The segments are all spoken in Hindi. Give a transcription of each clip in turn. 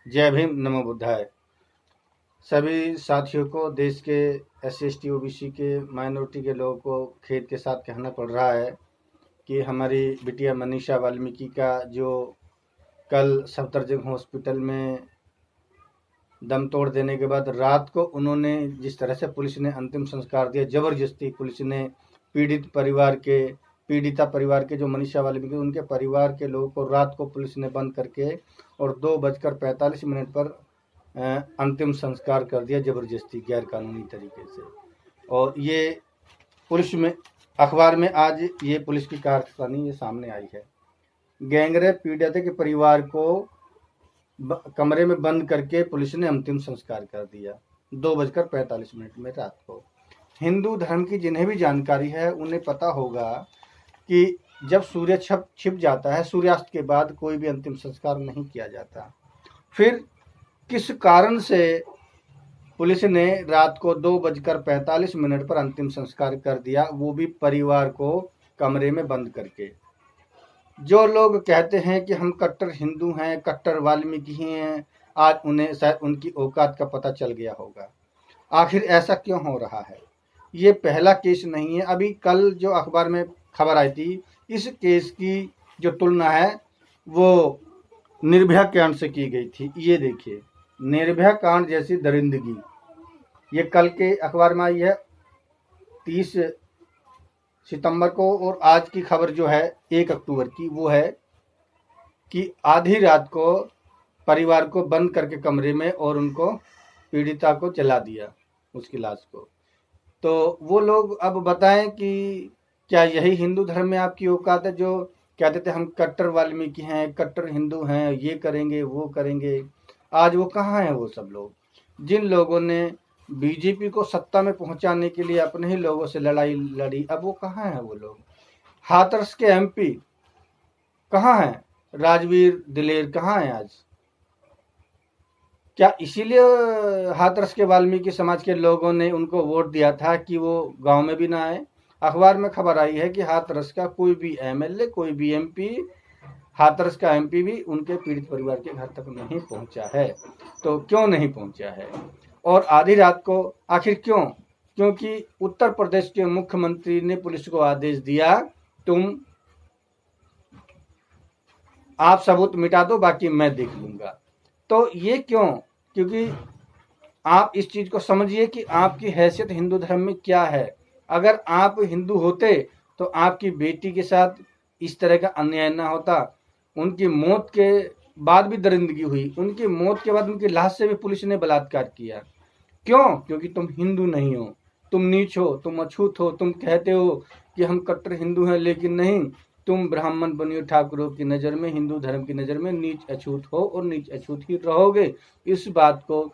जय भीम, नमो बुद्धाय। सभी साथियों को, देश के SC ST OBC के माइनॉरिटी के लोगों को खेद के साथ कहना पड़ रहा है कि हमारी बिटिया मनीषा वाल्मीकि का जो कल सफदरजंग हॉस्पिटल में दम तोड़ देने के बाद रात को उन्होंने जिस तरह से पुलिस ने अंतिम संस्कार दिया, जबरदस्ती पुलिस ने पीड़िता परिवार के जो मनीषा वाल्मीकि उनके परिवार के लोगों को रात को पुलिस ने बंद करके और 2:45 पर अंतिम संस्कार कर दिया, जबरदस्ती गैर कानूनी तरीके से। और ये पुलिस में अखबार में आज ये पुलिस की कारस्तानी ये सामने आई है। गैंगरेप पीड़िता के परिवार को कमरे में बंद करके पुलिस ने अंतिम संस्कार कर दिया 2:45 में रात को। हिंदू धर्म की जिन्हें भी जानकारी है उन्हें पता होगा कि जब सूर्य छिप जाता है, सूर्यास्त के बाद कोई भी अंतिम संस्कार नहीं किया जाता। फिर किस कारण से पुलिस ने रात को 2:45 पर अंतिम संस्कार कर दिया, वो भी परिवार को कमरे में बंद करके। जो लोग कहते हैं कि हम कट्टर हिंदू हैं, कट्टर वाल्मीकि हैं, आज उन्हें शायद उनकी औकात का पता चल गया होगा। आखिर ऐसा क्यों हो रहा है? ये पहला केस नहीं है। अभी कल जो अखबार में खबर आई थी, इस केस की जो तुलना है वो निर्भया कांड से की गई थी। ये देखिए, निर्भया कांड जैसी दरिंदगी ये कल के अखबार में आई है 30 सितंबर को। और आज की खबर जो है 1 अक्टूबर की, वो है कि आधी रात को परिवार को बंद करके कमरे में और उनको पीड़िता को जला दिया, उसकी लाश को। तो वो लोग अब बताएं कि क्या यही हिंदू धर्म में आपकी औकात है? जो कहते थे हम कट्टर वाल्मीकि हैं, कट्टर हिंदू हैं, ये करेंगे वो करेंगे, आज वो कहाँ हैं वो सब लोग? जिन लोगों ने बीजेपी को सत्ता में पहुंचाने के लिए अपने ही लोगों से लड़ाई लड़ी, अब वो कहाँ हैं वो लोग? हाथरस के MP कहाँ हैं? राजवीर दिलेर कहाँ हैं आज? क्या इसीलिए हाथरस के वाल्मीकि समाज के लोगों ने उनको वोट दिया था कि वो गांव में भी ना आए? अखबार में खबर आई है कि हाथरस का कोई भी MLA, कोई भी MP, हाथरस का MP भी उनके पीड़ित परिवार के घर तक नहीं पहुंचा है। तो क्यों नहीं पहुंचा है? और आधी रात को आखिर क्यों? क्योंकि उत्तर प्रदेश के मुख्यमंत्री ने पुलिस को आदेश दिया, आप सबूत मिटा दो, बाकी मैं देख लूंगा। तो ये क्यों? क्योंकि आप इस चीज को समझिए कि आपकी हैसियत हिंदू धर्म में क्या है। अगर आप हिंदू होते तो आपकी बेटी के साथ इस तरह का अन्याय ना होता। उनकी मौत के बाद भी दरिंदगी हुई, उनकी मौत के बाद उनकी लाश से भी पुलिस ने बलात्कार किया। क्यों? क्योंकि तुम हिंदू नहीं हो, तुम नीच हो, तुम अछूत हो। तुम कहते हो कि हम कट्टर हिंदू हैं, लेकिन नहीं, तुम ब्राह्मण बनियो ठाकुरों की नज़र में, हिंदू धर्म की नज़र में नीच अछूत हो और नीच अछूत ही रहोगे। इस बात को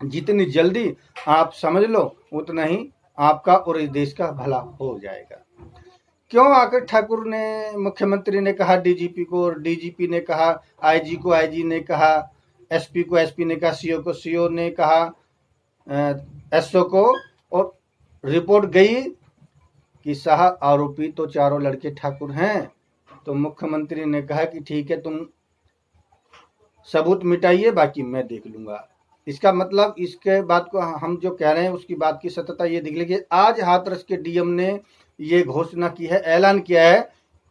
जितनी जल्दी आप समझ लो उतना ही आपका और इस देश का भला हो जाएगा। क्यों आकर ठाकुर ने, मुख्यमंत्री ने कहा DGP को, और DGP ने कहा IG को, IG ने कहा SP को, SP ने कहा CO को, CO ने कहा SO को, और रिपोर्ट गई कि साहब आरोपी तो चारों लड़के ठाकुर हैं। तो मुख्यमंत्री ने कहा कि ठीक है, तुम सबूत मिटाइए, बाकी मैं देख लूंगा। इसका मतलब इसके बात को हम जो कह रहे हैं उसकी बात की सत्यता ये दिख लेगी। आज हाथरस के DM ने ये घोषणा की है, ऐलान किया है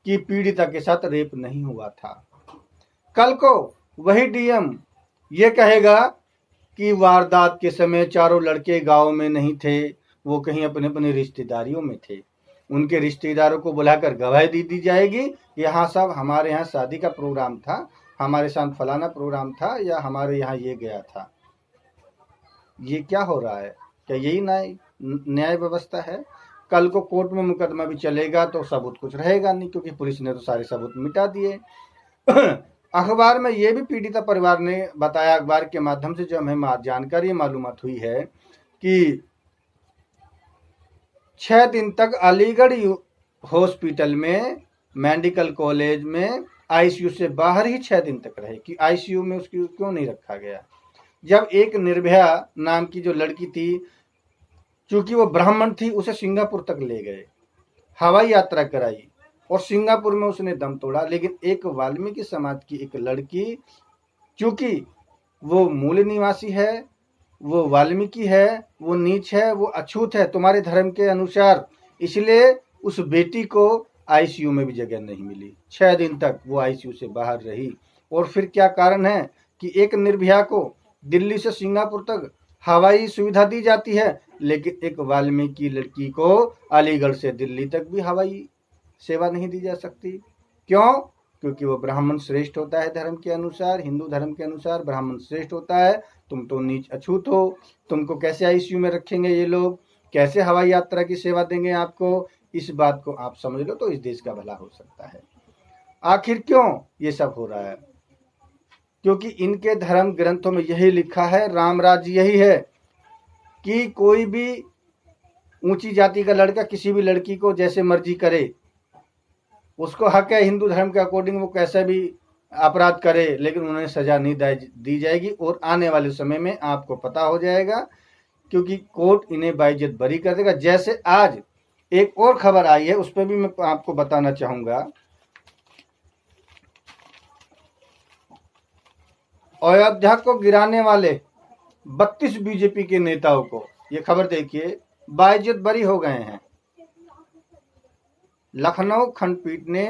कि पीड़िता के साथ रेप नहीं हुआ था। कल को वही DM ये कहेगा कि वारदात के समय चारों लड़के गांव में नहीं थे, वो कहीं अपने अपने रिश्तेदारियों में थे। उनके रिश्तेदारों को बुलाकर गवाही दी जाएगी, यहाँ सब हमारे यहाँ शादी का प्रोग्राम था, हमारे साथ फलाना प्रोग्राम था, या हमारे यहाँ ये गया था। ये क्या हो रहा है? क्या यही न्याय व्यवस्था है? कल को कोर्ट में मुकदमा भी चलेगा तो सबूत कुछ रहेगा नहीं, क्योंकि पुलिस ने तो सारे सबूत मिटा दिए। अखबार में ये भी पीड़िता परिवार ने बताया, अखबार के माध्यम से जो हमें जानकारी मालूमात हुई है कि 6 दिन तक अलीगढ़ हॉस्पिटल में, मेडिकल कॉलेज में ICU से बाहर ही 6 दिन तक रहे। कि ICU में उसकी क्यों नहीं रखा गया? जब एक निर्भया नाम की जो लड़की थी, चूंकि वो ब्राह्मण थी, उसे सिंगापुर तक ले गए, हवाई यात्रा कराई और सिंगापुर में उसने दम तोड़ा। लेकिन एक वाल्मीकि समाज की एक लड़की, चूंकि वो मूल निवासी है, वो वाल्मीकि है, वो नीच है, वो अछूत है तुम्हारे धर्म के अनुसार, इसलिए उस बेटी को आईसीयू में भी जगह नहीं मिली। 6 दिन तक वो आईसीयू से बाहर रही। और फिर क्या कारण है कि एक निर्भया को दिल्ली से सिंगापुर तक हवाई सुविधा दी जाती है, लेकिन एक वाल्मीकि लड़की को अलीगढ़ से दिल्ली तक भी हवाई सेवा नहीं दी जा सकती। क्यों? क्योंकि वो ब्राह्मण श्रेष्ठ होता है धर्म के अनुसार, हिंदू धर्म के अनुसार ब्राह्मण श्रेष्ठ होता है। तुम तो नीच अछूत हो, तुमको कैसे आईसीयू में रखेंगे ये लोग, कैसे हवाई यात्रा की सेवा देंगे आपको? इस बात को आप समझ लो तो इस देश का भला हो सकता है। आखिर क्यों ये सब हो रहा है? क्योंकि इनके धर्म ग्रंथों में यही लिखा है, राम राज्य यही है कि कोई भी ऊंची जाति का लड़का किसी भी लड़की को जैसे मर्जी करे, उसको हक है हिंदू धर्म के अकॉर्डिंग वो कैसा भी अपराध करे, लेकिन उन्हें सजा नहीं दी जाएगी। और आने वाले समय में आपको पता हो जाएगा, क्योंकि कोर्ट इन्हें बाइज्जत बरी कर देगा। जैसे आज एक और खबर आई है, उस पर भी मैं आपको बताना चाहूंगा। अयोध्या को गिराने वाले 32 बीजेपी के नेताओं को, ये खबर देखिए, बाइज्जत बरी हो गए हैं। लखनऊ खंडपीठ ने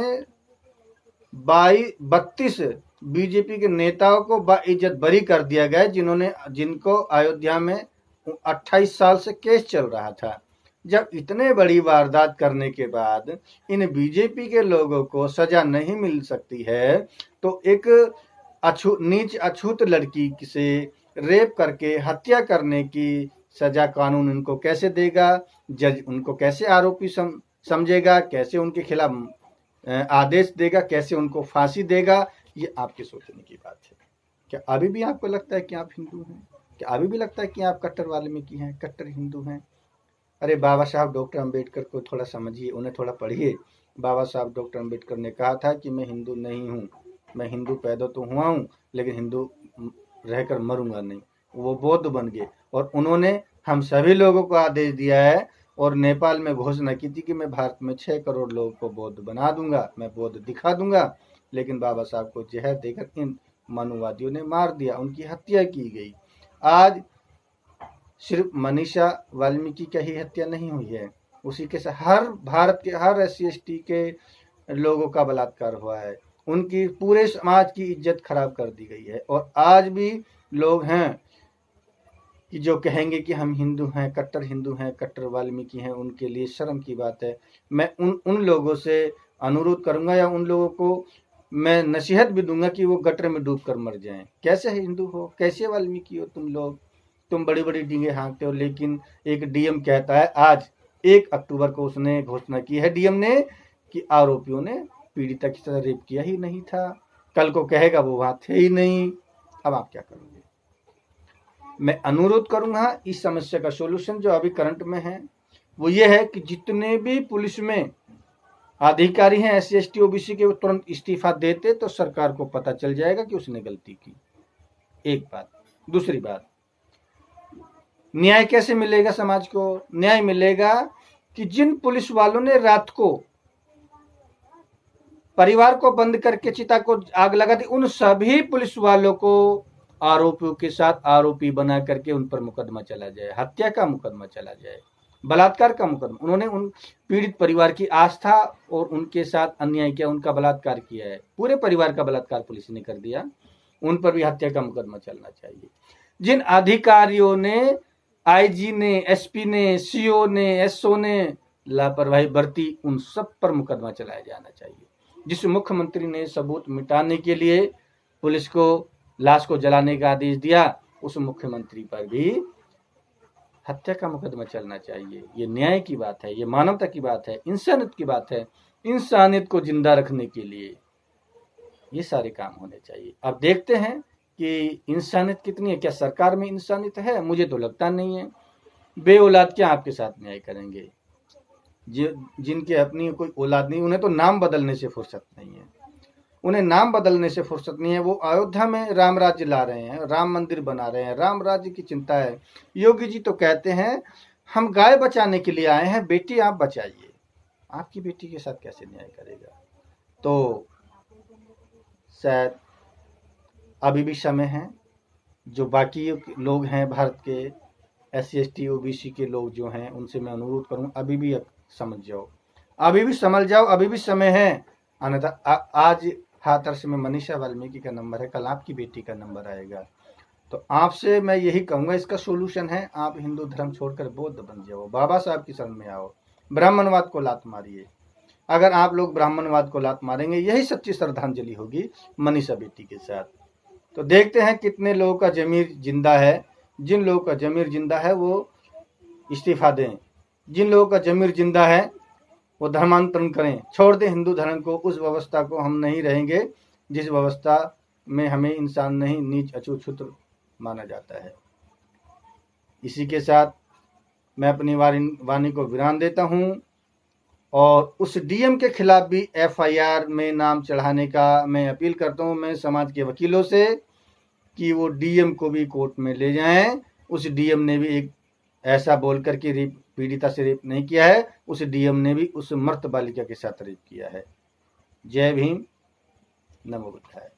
32 बीजेपी के नेताओं को बाइज्जत बरी कर दिया गया, जिनको अयोध्या में 28 साल से केस चल रहा था। जब इतने बड़ी वारदात करने के बाद इन बीजेपी के लोगों को सजा नहीं मिल सकती है, तो एक नीच अछूत लड़की से रेप करके हत्या करने की सजा कानून उनको कैसे देगा? जज उनको कैसे आरोपी समझेगा? कैसे उनके खिलाफ आदेश देगा? कैसे उनको फांसी देगा? ये आपके सोचने की बात है। क्या अभी भी आपको लगता है कि आप हिंदू हैं? क्या अभी भी लगता है कि आप कट्टर वाल्मीकि हैं, कट्टर हिंदू हैं? अरे बाबा साहब डॉक्टर अंबेडकर को थोड़ा समझिए, उन्हें थोड़ा पढ़िए। बाबा साहब डॉक्टर अंबेडकर ने कहा था कि मैं हिंदू नहीं हूँ, मैं हिंदू पैदा तो हुआ हूँ लेकिन हिंदू रहकर मरूंगा नहीं। वो बौद्ध बन गए और उन्होंने हम सभी लोगों को आदेश दिया है और नेपाल में घोषणा की थी कि मैं भारत में 6 करोड़ लोगों को बौद्ध बना दूंगा, मैं बौद्ध दिखा दूंगा। लेकिन बाबा साहब को जहर देकर इन मानववादियों ने मार दिया, उनकी हत्या की गई। आज सिर्फ मनीषा वाल्मीकि का ही हत्या नहीं हुई है, उसी के साथ हर भारत के हर SC/ST के लोगों का बलात्कार हुआ है, उनकी पूरे समाज की इज्जत खराब कर दी गई है। और आज भी लोग हैं कि जो कहेंगे कि हम हिंदू हैं, कट्टर वाल्मीकि हैं, उनके लिए शर्म की बात है। मैं उन लोगों से अनुरोध करूंगा या उन लोगों को मैं नसीहत भी दूंगा कि वो गटर में डूब कर मर जाएं। कैसे हिंदू हो, कैसे वाल्मीकि हो तुम लोग? तुम बड़ी बड़ी डींगे हाँकते हो, लेकिन एक डीएम कहता है, आज 1 अक्टूबर को उसने घोषणा की है डीएम ने कि आरोपियों ने पीड़िता की तरह रेप किया ही नहीं था। कल को कहेगा वो वहां थे ही नहीं। अब आप क्या करोगे? मैं अनुरोध करूंगा इस समस्या का सोल्यूशन जो अभी करंट में है वो ये है कि जितने भी पुलिस में अधिकारी हैं SC/ST OBC के, वो तुरंत इस्तीफा देते तो सरकार को पता चल जाएगा कि उसने गलती की। एक बात। दूसरी बात, न्याय कैसे मिलेगा समाज को? न्याय मिलेगा कि जिन पुलिस वालों ने रात को परिवार को बंद करके चिता को आग लगा दी, उन सभी पुलिस वालों को आरोपियों के साथ आरोपी बना करके उन पर मुकदमा चला जाए, हत्या का मुकदमा चला जाए, बलात्कार का मुकदमा। उन्होंने उन पीड़ित परिवार की आस्था और उनके साथ अन्याय किया, उनका बलात्कार किया है, पूरे परिवार का बलात्कार पुलिस ने कर दिया, उन पर भी हत्या का मुकदमा चलना चाहिए। जिन अधिकारियों ने, IG ने, SP ने, CO ने, SO ने लापरवाही बरती, उन सब पर मुकदमा चलाया जाना चाहिए। जिस मुख्यमंत्री ने सबूत मिटाने के लिए पुलिस को लाश को जलाने का आदेश दिया, उस मुख्यमंत्री पर भी हत्या का मुकदमा चलना चाहिए। ये न्याय की बात है, ये मानवता की बात है, इंसानियत की बात है। इंसानियत को जिंदा रखने के लिए ये सारे काम होने चाहिए। अब देखते हैं कि इंसानियत कितनी है। क्या सरकार में इंसानियत है? मुझे तो लगता नहीं है। बे औलाद क्या आपके साथ न्याय करेंगे? जिनके अपनी कोई औलाद नहीं, उन्हें तो नाम बदलने से फुर्सत नहीं है, उन्हें नाम बदलने से फुर्सत नहीं है। वो अयोध्या में राम राज्य ला रहे हैं, राम मंदिर बना रहे हैं, राम राज्य की चिंता है। योगी जी तो कहते हैं हम गाय बचाने के लिए आए हैं, बेटी आप बचाइए। आपकी बेटी के साथ कैसे न्याय करेगा? तो शायद अभी भी समय है, जो बाकी लोग हैं भारत के SC ST OBC के लोग जो हैं, उनसे मैं अनुरोध करूँ अभी भी समझ जाओ, अभी भी समझ जाओ, अभी भी समय है। अन्यथा आज हाथरस में मनीषा वाल्मीकि का नंबर है, कल आपकी बेटी का नंबर आएगा। तो आपसे मैं यही कहूँगा, इसका सोल्यूशन है आप हिंदू धर्म छोड़कर बौद्ध बन जाओ, बाबा साहब की शरण में आओ, ब्राह्मणवाद को लात मारिए। अगर आप लोग ब्राह्मणवाद को लात मारेंगे, यही सच्ची श्रद्धांजलि होगी मनीषा बेटी के साथ। तो देखते हैं कितने लोगों का जमीर जिंदा है। जिन लोगों का जमीर जिंदा है वो इस्तीफा दें, जिन लोगों का जमीर जिंदा है वो धर्मांतरण करें, छोड़ दें हिंदू धर्म को। उस व्यवस्था को हम नहीं रहेंगे जिस व्यवस्था में हमें इंसान नहीं, नीच अछूत माना जाता है। इसी के साथ मैं अपनी वाणी को विराम देता हूं और उस DM के खिलाफ भी FIR में नाम चढ़ाने का मैं अपील करता हूं मैं समाज के वकीलों से कि वो DM को भी कोर्ट में ले जाएं। उस DM ने भी एक ऐसा बोलकर के पीड़िता से रेप नहीं किया है, उस DM ने भी उस मर्द बालिका के साथ रेप किया है। जय भीम, नमो बुद्धाय।